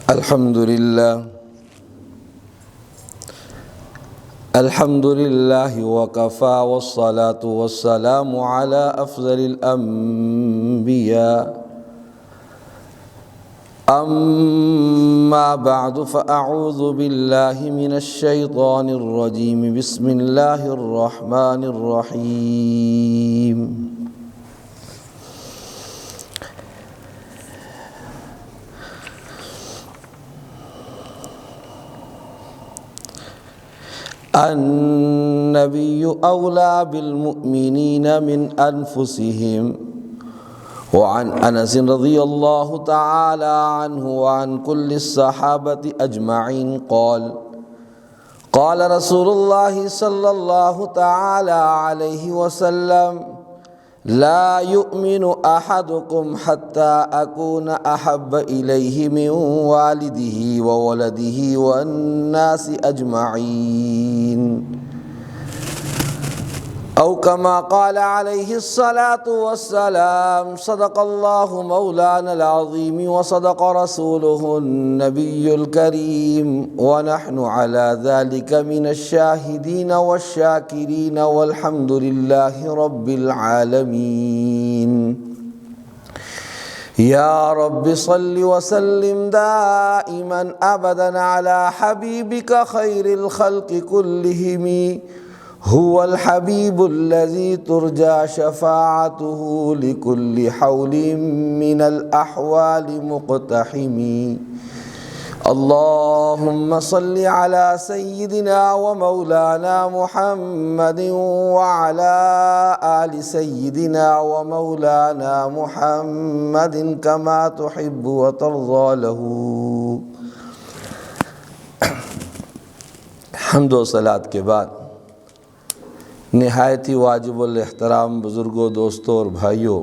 الحمد لله وكفى والصلاة والسلام على أفضل الأنبياء أما بعد فأعوذ بالله من الشيطان الرجيم بسم الله الرحمن الرحيم النبي أولى بالمؤمنين من أنفسهم وعن أنس رضي الله تعالى عنه وعن كل الصحابة أجمعين قال رسول الله صلى الله تعالى عليه وسلم لا يؤمن أحدكم حتى أكون أحب إليه من والده وولده والناس أجمعين أو كما قال عليه الصلاة والسلام صدق الله مولانا العظيم وصدق رسوله النبي الكريم ونحن على ذلك من الشاهدين والشاكرين والحمد لله رب العالمين يا رب صل وسلم دائما أبدا على حبيبك خير الخلق كلهم هو الحبيب الذي ترجى شفاعته لكل حول من الأحوال مقتحم اللهم صل على سيدنا ومولانا محمد وعلى آل سيدنا ومولانا محمد كما تحب وترضى له. حمد و صلات کے بعد نہایت ہی واجب الاحترام بزرگوں، دوستوں اور بھائیوں،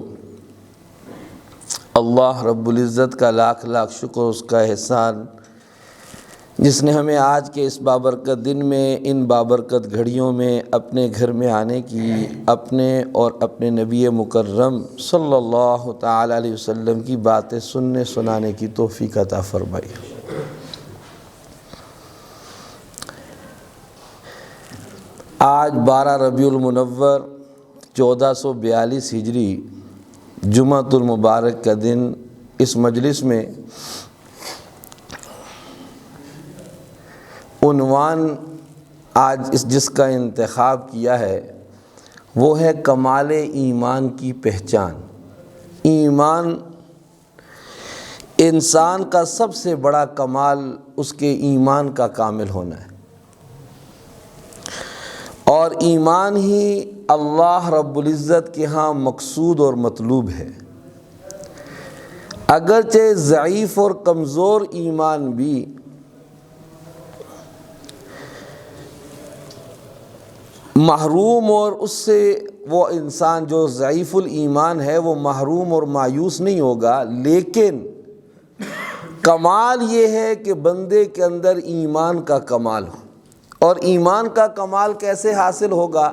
اللہ رب العزت کا لاکھ لاکھ شکر، اس کا احسان جس نے ہمیں آج کے اس بابرکت دن میں، ان بابرکت گھڑیوں میں اپنے گھر میں آنے کی، اپنے اور اپنے نبی مکرم صلی اللہ تعالی علیہ وسلم کی باتیں سننے سنانے کی توفیق عطا فرمائی. آج 12 ربیع المنور 1442 ہجری جمعۃ المبارک کا دن، اس مجلس میں عنوان آج جس کا انتخاب کیا ہے وہ ہے کمال ایمان کی پہچان. ایمان انسان کا سب سے بڑا کمال اس کے ایمان کا کامل ہونا ہے، اور ایمان ہی اللہ رب العزت کے ہاں مقصود اور مطلوب ہے. اگرچہ ضعیف اور کمزور ایمان بھی محروم، اور اس سے وہ انسان جو ضعیف الایمان ہے وہ محروم اور مایوس نہیں ہوگا، لیکن کمال یہ ہے کہ بندے کے اندر ایمان کا کمال ہو. اور ایمان کا کمال کیسے حاصل ہوگا؟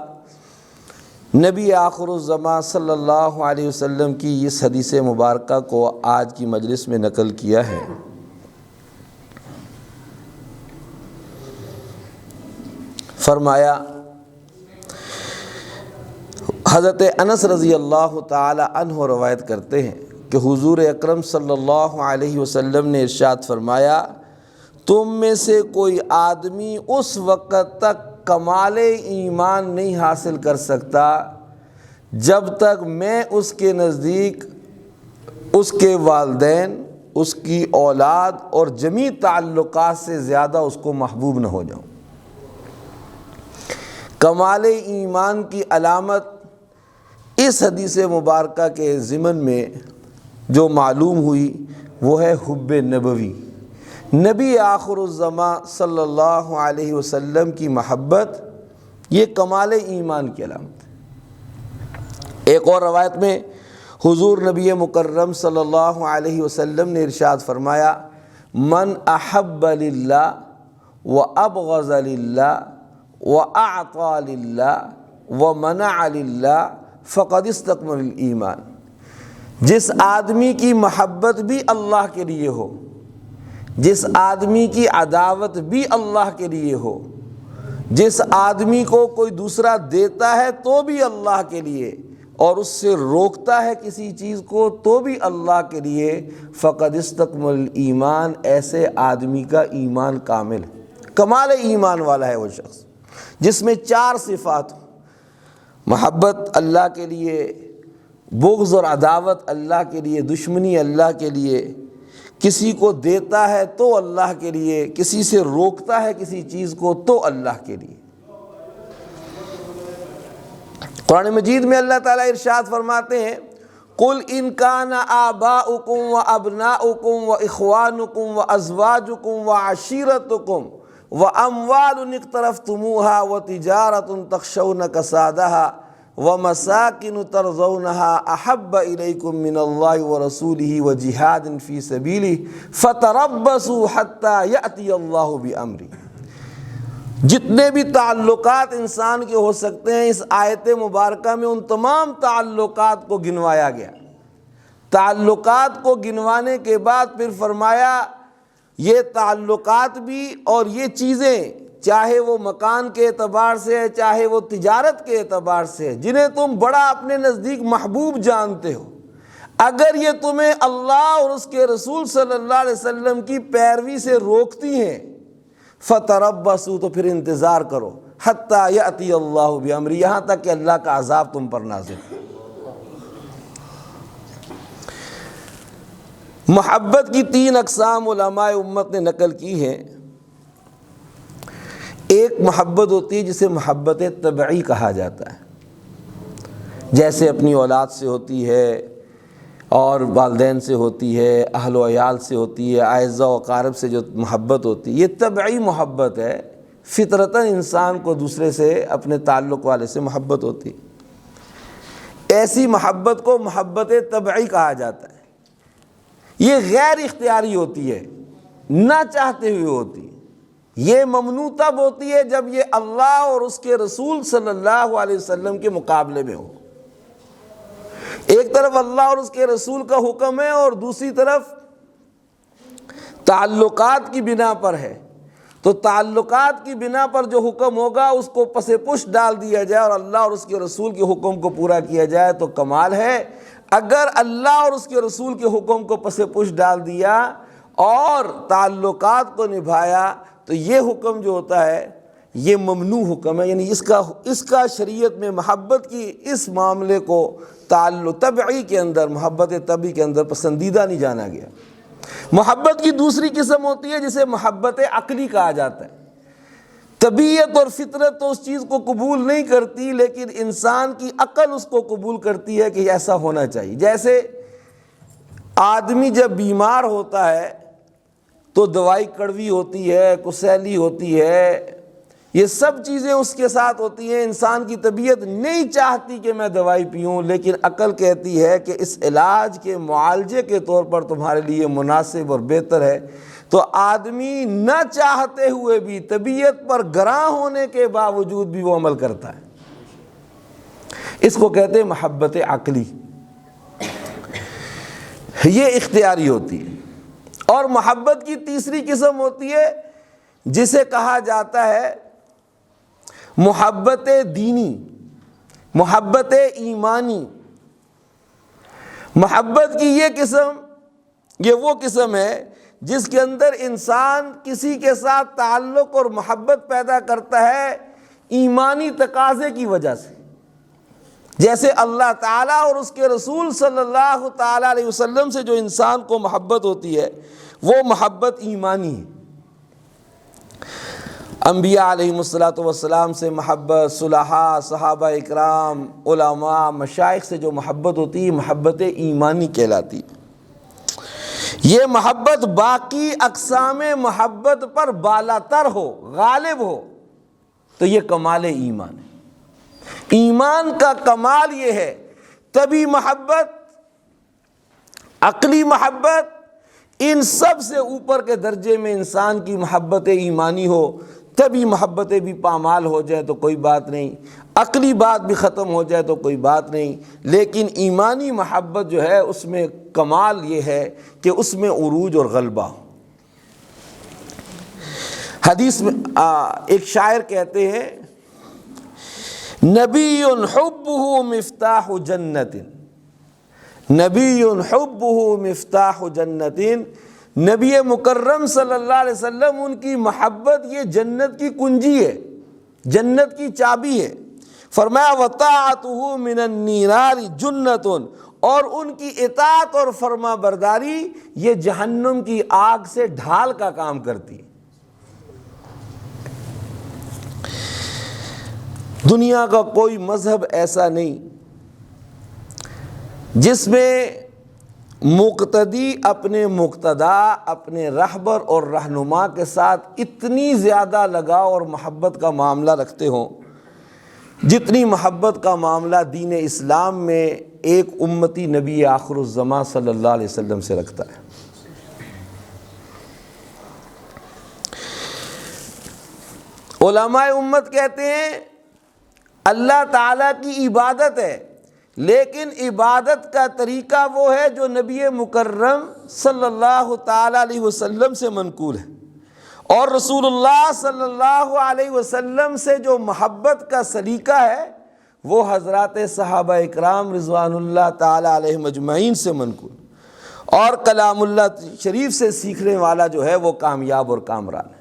نبی آخر الزمان صلی اللہ علیہ وسلم کی اس حدیث مبارکہ کو آج کی مجلس میں نقل کیا ہے. فرمایا، حضرت انس رضی اللہ تعالی عنہ روایت کرتے ہیں کہ حضور اکرم صلی اللہ علیہ وسلم نے ارشاد فرمایا، تم میں سے کوئی آدمی اس وقت تک کمال ایمان نہیں حاصل کر سکتا جب تک میں اس کے نزدیک اس کے والدین، اس کی اولاد اور جمیع تعلقات سے زیادہ اس کو محبوب نہ ہو جاؤں. کمال ایمان کی علامت اس حدیث مبارکہ کے ضمن میں جو معلوم ہوئی وہ ہے حب نبوی. نبی آخر الزمان صلی اللہ علیہ وسلم کی محبت یہ کمال ایمان کی علامت ہے. ایک اور روایت میں حضور نبی مکرم صلی اللہ علیہ وسلم نے ارشاد فرمایا، من احب للہ وابغض للہ واعطى للہ ومنع للہ فقد استکمل الایمان. جس آدمی کی محبت بھی اللہ کے لیے ہو، جس آدمی کی عداوت بھی اللہ کے لیے ہو، جس آدمی کو کوئی دوسرا دیتا ہے تو بھی اللہ کے لیے، اور اس سے روکتا ہے کسی چیز کو تو بھی اللہ کے لیے، فقد استکمل ایمان، ایسے آدمی کا ایمان کامل ہے، کمال ایمان والا ہے وہ شخص جس میں 4 صفات ہوں: محبت اللہ کے لیے، بغض اور عداوت اللہ کے لیے، دشمنی اللہ کے لیے، کسی کو دیتا ہے تو اللہ کے لیے، کسی سے روکتا ہے کسی چیز کو تو اللہ کے لیے۔ قرآن مجید میں اللہ تعالیٰ ارشاد فرماتے ہیں قُلْ إِنْ كَانَ آبَاؤُكُمْ وَأَبْنَاؤُكُمْ وَإِخْوَانُكُمْ وَأَزْوَاجُكُمْ وَعَشِيرَتُكُمْ وَأَمْوَالٌ اقْتَرَفْتُمُوهَا وَتِجَارَةٌ تَخْشَوْنَ كَسَادَهَا وَمَسَاكِنُ تَرْضَوْنَهَا أَحَبَّ إِلَيْكُم مِّنَ اللَّهِ وَرَسُولِهِ وَجِهَادٍ فِي سَبِيلِهِ فَتَرَبَّصُوا حَتَّى يَأْتِيَ اللَّهُ بِأَمْرِهِ۔ جتنے بھی تعلقات انسان کے ہو سکتے ہیں، اس آیت مبارکہ میں ان تمام تعلقات کو گنوایا گیا۔ تعلقات کو گنوانے کے بعد پھر فرمایا یہ تعلقات بھی اور یہ چیزیں، چاہے وہ مکان کے اعتبار سے ہے، چاہے وہ تجارت کے اعتبار سے ہے، جنہیں تم بڑا اپنے نزدیک محبوب جانتے ہو، اگر یہ تمہیں اللہ اور اس کے رسول صلی اللہ علیہ وسلم کی پیروی سے روکتی ہیں، فتربصوا، تو پھر انتظار کرو، حتی یأتی اللہ بامری، یہاں تک کہ اللہ کا عذاب تم پر نازل ہو۔ محبت کی 3 اقسام علماء امت نے نقل کی ہیں۔ ایک محبت ہوتی ہے جسے محبت طبعی کہا جاتا ہے، جیسے اپنی اولاد سے ہوتی ہے اور والدین سے ہوتی ہے، اہل و عیال سے ہوتی ہے، اعزاء و اقارب سے جو محبت ہوتی ہے، یہ طبعی محبت ہے، فطرتاً انسان کو دوسرے سے، اپنے تعلق والے سے محبت ہوتی ہے۔ ایسی محبت کو محبت طبعی کہا جاتا ہے۔ یہ غیر اختیاری ہوتی ہے، نہ چاہتے ہوئے ہوتی ہے۔ یہ ممنوع تب ہوتی ہے جب یہ اللہ اور اس کے رسول صلی اللہ علیہ وسلم کے مقابلے میں ہو۔ ایک طرف اللہ اور اس کے رسول کا حکم ہے اور دوسری طرف تعلقات کی بنا پر ہے، تو تعلقات کی بنا پر جو حکم ہوگا اس کو پس پش ڈال دیا جائے اور اللہ اور اس کے رسول کے حکم کو پورا کیا جائے تو کمال ہے۔ اگر اللہ اور اس کے رسول کے حکم کو پس پش ڈال دیا اور تعلقات کو نبھایا تو یہ حکم جو ہوتا ہے یہ ممنوع حکم ہے، یعنی اس کا شریعت میں محبت کی اس معاملے کو تعلق طبعی کے اندر، محبت طبعی کے اندر پسندیدہ نہیں جانا گیا۔ محبت کی دوسری قسم ہوتی ہے جسے محبت عقلی کہا جاتا ہے۔ طبیعت اور فطرت تو اس چیز کو قبول نہیں کرتی، لیکن انسان کی عقل اس کو قبول کرتی ہے کہ ایسا ہونا چاہیے۔ جیسے آدمی جب بیمار ہوتا ہے تو دوائی کڑوی ہوتی ہے، کسیلی ہوتی ہے، یہ سب چیزیں اس کے ساتھ ہوتی ہیں۔ انسان کی طبیعت نہیں چاہتی کہ میں دوائی پیوں، لیکن عقل کہتی ہے کہ اس علاج کے معالجے کے طور پر تمہارے لیے مناسب اور بہتر ہے، تو آدمی نہ چاہتے ہوئے بھی، طبیعت پر گراں ہونے کے باوجود بھی وہ عمل کرتا ہے۔ اس کو کہتے ہیں محبت عقلی، یہ اختیاری ہوتی ہے۔ اور محبت کی تیسری قسم ہوتی ہے جسے کہا جاتا ہے محبت دینی، محبت ایمانی۔ محبت کی یہ قسم، یہ وہ قسم ہے جس کے اندر انسان کسی کے ساتھ تعلق اور محبت پیدا کرتا ہے ایمانی تقاضے کی وجہ سے، جیسے اللہ تعالیٰ اور اس کے رسول صلی اللہ تعالیٰ علیہ وسلم سے جو انسان کو محبت ہوتی ہے وہ محبت ایمانی ہے۔ انبیاء علیہم الصلاۃ سے محبت، صلحاء، صحابہ اکرام، علماء، مشائخ سے جو محبت ہوتی ہے محبت ایمانی کہلاتی ہے۔ یہ محبت باقی اقسام محبت پر بالاتر ہو، غالب ہو، تو یہ کمال ایمان ہے۔ ایمان کا کمال یہ ہے، تبھی محبت، عقلی محبت، ان سب سے اوپر کے درجے میں انسان کی محبت ایمانی ہو، تبھی محبتیں بھی پامال ہو جائے تو کوئی بات نہیں، عقلی بات بھی ختم ہو جائے تو کوئی بات نہیں، لیکن ایمانی محبت جو ہے اس میں کمال یہ ہے کہ اس میں عروج اور غلبہ ہو۔ حدیث میں ایک شاعر کہتے ہیں نبی حبہ مفتاح جنت، نبی حبہ مفتاح جنت، نبی مکرم صلی اللہ علیہ وسلم ان کی محبت یہ جنت کی کنجی ہے، جنت کی چابی ہے۔ فرمایا وطاعتہ من النیران جنت، اور ان کی اطاعت اور فرما برداری یہ جہنم کی آگ سے ڈھال کا کام کرتی ہے۔ دنیا کا کوئی مذہب ایسا نہیں جس میں مقتدی اپنے مقتدا، اپنے رہبر اور رہنما کے ساتھ اتنی زیادہ لگاؤ اور محبت کا معاملہ رکھتے ہوں جتنی محبت کا معاملہ دین اسلام میں ایک امتی نبی آخر الزماں صلی اللہ علیہ وسلم سے رکھتا ہے۔ علماء امت کہتے ہیں اللہ تعالیٰ کی عبادت ہے، لیکن عبادت کا طریقہ وہ ہے جو نبی مکرم صلی اللہ تعالیٰ علیہ وسلم سے منقول ہے، اور رسول اللہ صلی اللہ علیہ وسلم سے جو محبت کا سلیقہ ہے وہ حضرات صحابہ اکرام رضوان اللہ تعالیٰ علیہ مجمعین سے منقول، اور کلام اللہ شریف سے سیکھنے والا جو ہے وہ کامیاب اور کامران ہے۔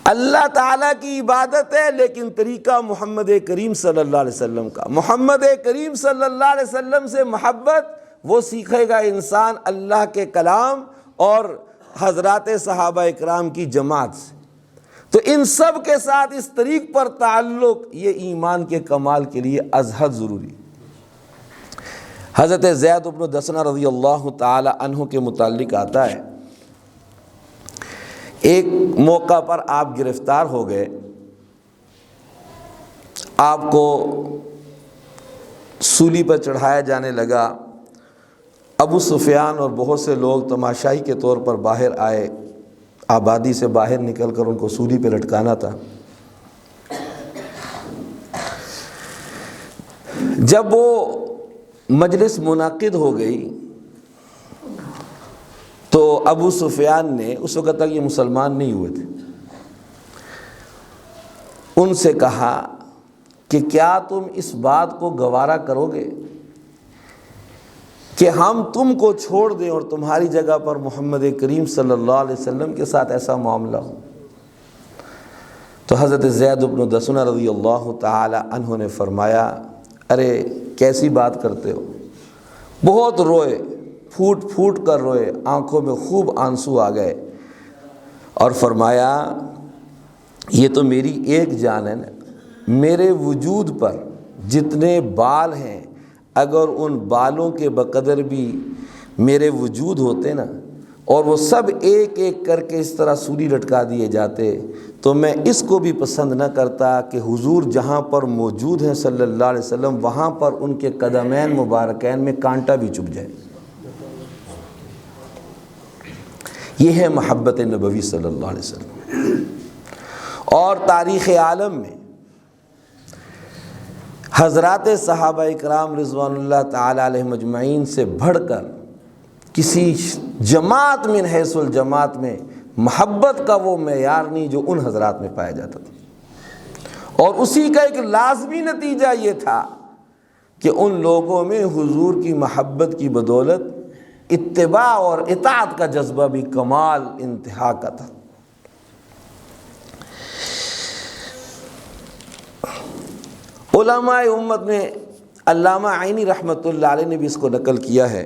اللہ تعالیٰ کی عبادت ہے لیکن طریقہ محمد کریم صلی اللہ علیہ وسلم کا، محمد کریم صلی اللہ علیہ وسلم سے محبت وہ سیکھے گا انسان اللہ کے کلام اور حضرات صحابہ اکرام کی جماعت سے۔ تو ان سب کے ساتھ اس طریق پر تعلق یہ ایمان کے کمال کے لیے ازحد ضروری ہے۔ حضرت زید بن دسنہ رضی اللہ تعالی عنہ کے متعلق آتا ہے ایک موقع پر آپ گرفتار ہو گئے، آپ کو سولی پر چڑھایا جانے لگا، ابو سفیان اور بہت سے لوگ تماشائی کے طور پر باہر آئے، آبادی سے باہر نکل کر ان کو سولی پہ لٹکانا تھا۔ جب وہ مجلس منعقد ہو گئی تو ابو سفیان نے، اس وقت تک یہ مسلمان نہیں ہوئے تھے، ان سے کہا کہ کیا تم اس بات کو گوارا کرو گے کہ ہم تم کو چھوڑ دیں اور تمہاری جگہ پر محمد کریم صلی اللہ علیہ وسلم کے ساتھ ایسا معاملہ ہو؟ تو حضرت زید بن دسنہ رضی اللہ تعالی عنہ نے فرمایا ارے کیسی بات کرتے ہو؟ بہت روئے، پھوٹ پھوٹ کر روئے، آنکھوں میں خوب آنسو آ گئے، اور فرمایا یہ تو میری ایک جان ہے نا، میرے وجود پر جتنے بال ہیں اگر ان بالوں کے بقدر بھی میرے وجود ہوتے نا اور وہ سب ایک ایک کر کے اس طرح سولی لٹکا دیے جاتے تو میں اس کو بھی پسند نہ کرتا کہ حضور جہاں پر موجود ہیں صلی اللہ علیہ وسلم وہاں پر ان کے قدمین مبارکین میں کانٹا بھی چبھ جائے۔ یہ ہے محبت نبوی صلی اللہ علیہ وسلم۔ اور تاریخ عالم میں حضرات صحابہ اکرام رضوان اللہ تعالی علیہ مجمعین سے بڑھ کر کسی جماعت من حیث الجماعت میں محبت کا وہ معیار نہیں جو ان حضرات میں پایا جاتا تھا، اور اسی کا ایک لازمی نتیجہ یہ تھا کہ ان لوگوں میں حضور کی محبت کی بدولت اتباع اور اطاعت کا جذبہ بھی کمال انتہا کا تھا۔ علماء امت میں علامہ عینی رحمۃ اللہ علیہ نے بھی اس کو نقل کیا ہے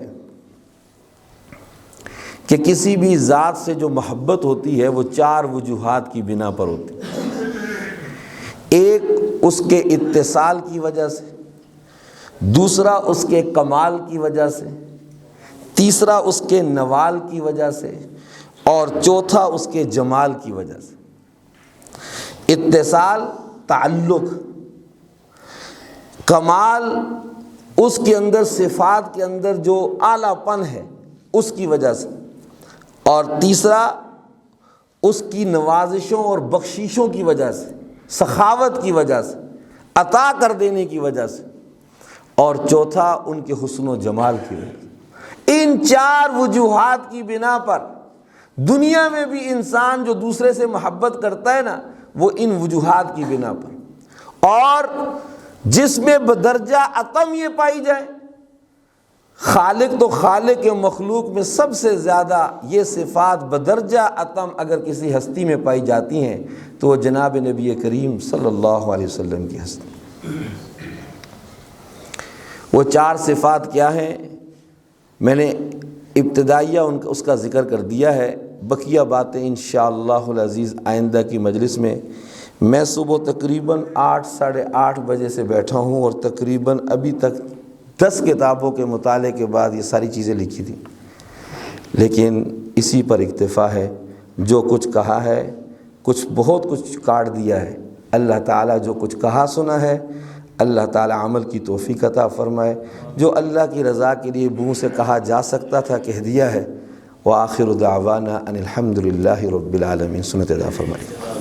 کہ کسی بھی ذات سے جو محبت ہوتی ہے وہ 4 وجوہات کی بنا پر ہوتی ہے۔ ایک اس کے اتصال کی وجہ سے، دوسرا اس کے کمال کی وجہ سے، تیسرا اس کے نوال کی وجہ سے، اور چوتھا اس کے جمال کی وجہ سے۔ اتصال تعلق، کمال اس کے اندر صفات کے اندر جو اعلیٰ پن ہے اس کی وجہ سے، اور تیسرا اس کی نوازشوں اور بخشیشوں کی وجہ سے، سخاوت کی وجہ سے، عطا کر دینے کی وجہ سے، اور چوتھا ان کے حسن و جمال کی وجہ سے۔ ان 4 وجوہات کی بنا پر دنیا میں بھی انسان جو دوسرے سے محبت کرتا ہے نا وہ ان وجوہات کی بنا پر، اور جس میں بدرجہ عطم یہ پائی جائے، خالق تو خالق کے مخلوق میں سب سے زیادہ یہ صفات بدرجہ عطم اگر کسی ہستی میں پائی جاتی ہیں تو وہ جناب نبی کریم صلی اللہ علیہ وسلم کی ہستی۔ وہ 4 صفات کیا ہیں؟ میں نے ابتدائیہ اس کا ذکر کر دیا ہے، بقیہ باتیں انشاءاللہ العزیز آئندہ کی مجلس میں۔ میں صبح تقریباً 8 ساڑھے 8 بجے سے بیٹھا ہوں اور تقریباً ابھی تک 10 کتابوں کے مطالعے کے بعد یہ ساری چیزیں لکھی تھیں، لیکن اسی پر اکتفا ہے۔ جو کچھ کہا ہے، بہت کچھ کاٹ دیا ہے۔ اللہ تعالیٰ جو کچھ کہا سنا ہے، اللہ تعالیٰ عمل کی توفیق عطا فرمائے۔ جو اللہ کی رضا کے لیے منہ سے کہا جا سکتا تھا کہہ دیا ہے۔ وآخر دعوانا ان الحمد للہ رب العالمین۔ سنت ادا فرمائے۔